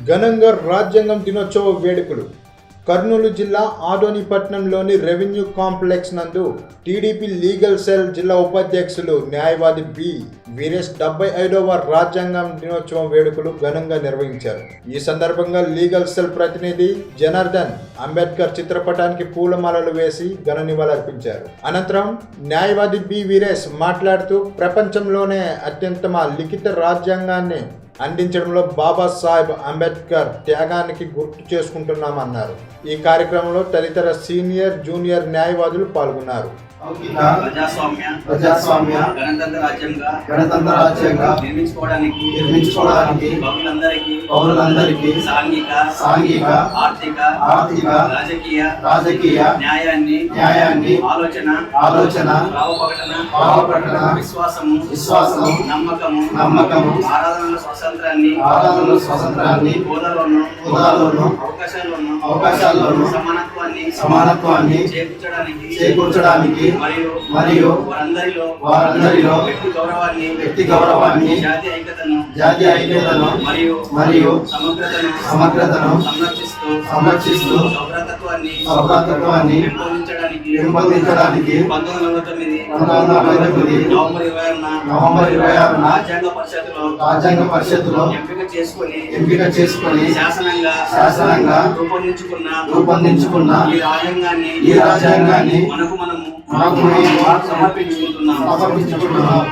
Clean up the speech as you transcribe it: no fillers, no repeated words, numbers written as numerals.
ఘనంగా రాజ్యాంగం దినోత్సవ వేడుకలు. కర్నూలు జిల్లా ఆదోని పట్టణంలోని రెవెన్యూ కాంప్లెక్స్ నందు టీడీపీ లీగల్ సెల్ జిల్లా ఉపాధ్యక్షులు న్యాయవాది బి వీరేష్ 75వ రాజ్యాంగం దినోత్సవం వేడుకలు ఘనంగా నిర్వహించారు. ఈ సందర్భంగా లీగల్ సెల్ ప్రతినిధి జనార్దన్ అంబేద్కర్ చిత్రపటానికి పూలమాలలు వేసి ఘన నివాళులర్పించారు. అనంతరం న్యాయవాది బి వీరేష్ మాట్లాడుతూ ప్రపంచంలోనే అత్యుత్తమ లిఖిత రాజ్యాంగాన్ని అందించడంలో బాబాసాహెబ్ అంబేద్కర్ త్యాగానికి గుర్తు చేసుకుంటున్నామన్నారు. ఈ కార్యక్రమంలో తదితర సీనియర్ జూనియర్ న్యాయవాదులు పాల్గొన్నారు. ప్రజాస్వామ్య గణతంత్ర రాజ్యంగా నిర్మించుకోవడానికి పౌరులందరికీ సాంఘిక ఆర్థిక రాజకీయ న్యాయాన్ని ఆలోచన భావప్రకటన విశ్వాసము నమ్మకము ఆరాధనల స్వాతంత్రాన్ని హోదాలోను అవకాశాల్లోను సమానత్వాన్ని చేకూర్చడానికి మరియు వారందరిలో వ్యక్తి గౌరవాన్ని జాతీయ ఐక్యతను మరియు సమగ్రతను సంరక్షిస్తూ సౌభ్రాతత్వాన్ని పెంపొందించడానికి 1999 నవంబర్ 26న రాజ్యాంగ పరిషత్తులో ఎంపిక చేసుకొని శాసనంగా రూపొందించుకున్న ఈ రాజ్యాంగాన్ని మనకు సమర్పించుకుంటున్నాం.